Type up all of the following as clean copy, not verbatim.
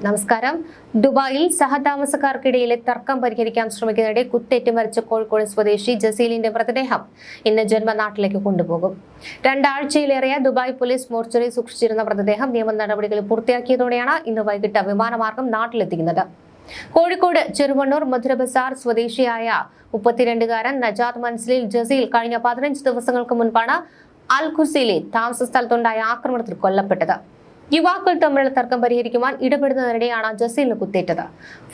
നമസ്കാരം. ദുബായിൽ സഹതാമസക്കാർക്കിടയിലെ തർക്കം പരിഹരിക്കാൻ ശ്രമിക്കുന്നതിനിടെ കുത്തേറ്റ് മരിച്ച കോഴിക്കോട് സ്വദേശി ജസീലിന്റെ മൃതദേഹം ഇന്ന് ജന്മനാട്ടിലേക്ക് കൊണ്ടുപോകും. 2 ആഴ്ചയിലേറെ ദുബായ് പോലീസ് മോർച്ചറിയിൽ സൂക്ഷിച്ചിരുന്ന മൃതദേഹം നിയമ നടപടികൾ പൂർത്തിയാക്കിയതോടെയാണ് ഇന്ന് വൈകിട്ട് വിമാനമാർഗം നാട്ടിലെത്തിക്കുന്നത്. കോഴിക്കോട് ചെറുവണ്ണൂർ മധുര ബസാർ സ്വദേശിയായ 32-കാരൻ നജാത്ത് മൻസിലിൽ ജസീൽ കഴിഞ്ഞ 15 ദിവസങ്ങൾക്ക് മുൻപാണ് അൽ ഖുസയിലെ താമസ സ്ഥലത്തുണ്ടായ ആക്രമണത്തിൽ കൊല്ലപ്പെട്ടത്. യുവാക്കൾ തമ്മിലുള്ള തർക്കം പരിഹരിക്കുവാൻ ഇടപെടുന്നതിനിടെയാണ് ജസീലിന് കുത്തേറ്റത്.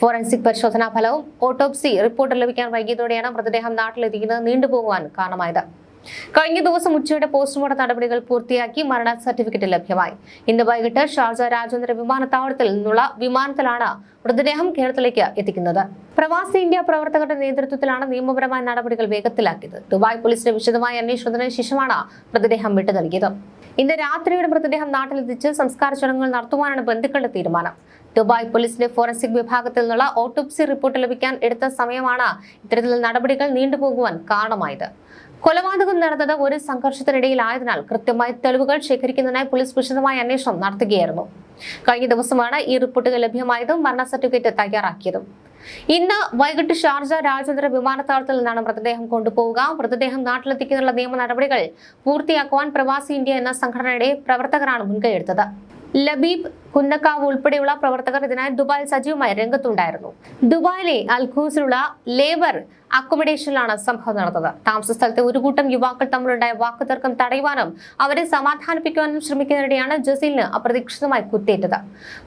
ഫോറൻസിക് പരിശോധനാ ഫലവും ഓട്ടോപ്സി റിപ്പോർട്ട് ലഭിക്കാൻ വൈകിയതോടെയാണ് മൃതദേഹം നാട്ടിലെത്തിക്കുന്നത് നീണ്ടുപോകുവാൻ കാരണമായത്. കഴിഞ്ഞ ദിവസം ഉച്ചയോടെ പോസ്റ്റ്മോർട്ടം നടപടികൾ പൂർത്തിയാക്കി മരണ സർട്ടിഫിക്കറ്റ് ലഭ്യമായി. ഇന്ന് വൈകിട്ട് ഷാർജ രാജ്യാന്തര വിമാനത്താവളത്തിൽ നിന്നുള്ള വിമാനത്തിലാണ് മൃതദേഹം കേരളത്തിലേക്ക് എത്തിക്കുന്നത്. പ്രവാസി ഇന്ത്യ പ്രവർത്തകരുടെ നേതൃത്വത്തിലാണ് നിയമപരമായ നടപടികൾ വേഗത്തിലാക്കിയത്. ദുബായ് പോലീസിന്റെ വിശദമായ അന്വേഷണത്തിന് ശേഷമാണ് മൃതദേഹം വിട്ടു നൽകിയത്. ഇന്ന് രാത്രിയുടെ മൃതദേഹം നാട്ടിലെത്തിച്ച് സംസ്കാര ചടങ്ങുകൾ നടത്തുവാനാണ് ബന്ധുക്കളുടെ തീരുമാനം. ദുബായ് പോലീസിന്റെ ഫോറൻസിക് വിഭാഗത്തിൽ നിന്നുള്ള ഓട്ടോപ്സി റിപ്പോർട്ട് ലഭിക്കാൻ എടുത്ത സമയമാണ് ഇത്തരത്തിലുള്ള നടപടികൾ നീണ്ടുപോകുവാൻ കാരണമായത്. കൊലപാതകം നടന്നത് ഒരു സംഘർഷത്തിനിടയിലായതിനാൽ കൃത്യമായി തെളിവുകൾ ശേഖരിക്കുന്നതിനായി പോലീസ് വിശദമായ അന്വേഷണം നടത്തുകയായിരുന്നു. കഴിഞ്ഞ ദിവസമാണ് ഈ റിപ്പോർട്ടുകൾ ലഭ്യമായതും മരണ സർട്ടിഫിക്കറ്റ് തയ്യാറാക്കിയതും. ഇന്ന് വൈകിട്ട് ഷാർജ രാജ്യാന്തര വിമാനത്താവളത്തിൽ നിന്നാണ് മൃതദേഹം കൊണ്ടുപോവുക. മൃതദേഹം നാട്ടിലെത്തിക്കുന്നതിനുള്ള നിയമ നടപടികൾ പൂർത്തിയാക്കുവാൻ പ്രവാസി ഇന്ത്യ എന്ന സംഘടനയുടെ പ്രവർത്തകരാണ് മുൻകൈയെടുത്തത്. ലബീബ് കുന്നക്കാവ് ഉൾപ്പെടെയുള്ള പ്രവർത്തകർ ഇതിനായി ദുബായിൽ സജീവമായി രംഗത്തുണ്ടായിരുന്നു. ദുബായിലെ അൽഖൂസിലുള്ള ലേബർ അക്കോമഡേഷനിലാണ് സംഭവം നടന്നത്. താമസ സ്ഥലത്തെ ഒരു കൂട്ടം യുവാക്കൾ തമ്മിലുണ്ടായ വാക്കുതർക്കം തടയുവാനും അവരെ സമാധാനിപ്പിക്കുവാനും ശ്രമിക്കുന്നതിനിടെയാണ് ജസീലിന് അപ്രതീക്ഷിതമായി കുത്തേറ്റത്.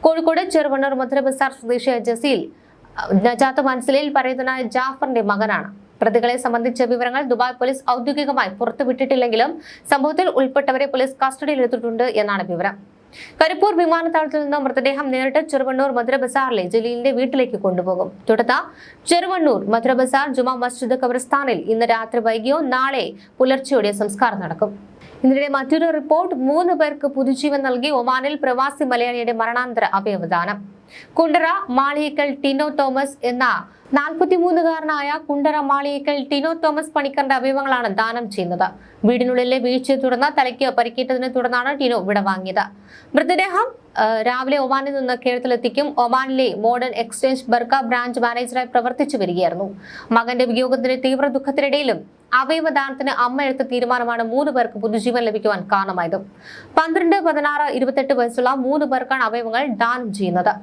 കോഴിക്കോട് ചെറുവണ്ണൂർ മധുര ബസാർ സ്വദേശിയായ ജസീൽ നജാത്ത് മൻസിലിൽ പറയുന്നതായ ജാഫറിന്റെ മകനാണ്. പ്രതികളെ സംബന്ധിച്ച വിവരങ്ങൾ ദുബായ് പോലീസ് ഔദ്യോഗികമായി പുറത്തുവിട്ടിട്ടില്ലെങ്കിലും സംഭവത്തിൽ ഉൾപ്പെട്ടവരെ പോലീസ് കസ്റ്റഡിയിലെടുത്തിട്ടുണ്ട് എന്നാണ് വിവരം. കരിപ്പൂർ വിമാനത്താവളത്തിൽ നിന്ന് മൃതദേഹം നേരിട്ട് ചെറുവണ്ണൂർ മധുര ബസാറിലെ ജലീലിന്റെ വീട്ടിലേക്ക് കൊണ്ടുപോകും. തുടർന്ന് ചെറുവണ്ണൂർ മധുര ബസാർ ജുമാ മസ്ജിദ് ഖബർസ്ഥാനിൽ ഇന്ന് രാത്രി വൈകിയോ നാളെ പുലർച്ചെയോടെ സംസ്കാരം നടക്കും. ഇതിനിടെ മറ്റൊരു റിപ്പോർട്ട് 3 പേർക്ക് പുതുജീവൻ നൽകി ഒമാനിൽ പ്രവാസി മലയാളിയുടെ മരണാനന്തര അവയവദാനം. കുണ്ടറ മാളിയേക്കൽ ടിനോ തോമസ് എന്ന 43-കാരനായ കുണ്ടറ മാളിയേക്കൽ ടിനോ തോമസ് പണിക്കറിന്റെ അവയവങ്ങളാണ് ദാനം ചെയ്യുന്നത്. വീടിനുള്ളിലെ വീഴ്ചയെ തുടർന്ന് തലയ്ക്ക് പരിക്കേറ്റതിനെ തുടർന്നാണ് ടിനോ വിടവാങ്ങിയത്. മൃതദേഹം രാവിലെ ഒമാനിൽ നിന്ന് കേരളത്തിലെത്തിക്കും. ഒമാനിലെ മോഡേൺ എക്സ്ചേഞ്ച് ബർക്ക ബ്രാഞ്ച് മാനേജറായി പ്രവർത്തിച്ചു വരികയായിരുന്നു. മകന്റെ വിയോഗത്തിന്റെ തീവ്ര ദുഃഖത്തിനിടയിലും അവയവദാനത്തിന് അമ്മ എടുത്ത തീരുമാനമാണ് 3 പേർക്ക് പുതുജീവൻ ലഭിക്കുവാൻ കാരണമായത്. 12, 16, 28 വയസ്സുള്ള 3 പേർക്കാണ് അവയവങ്ങൾ ദാനം ചെയ്യുന്നത്.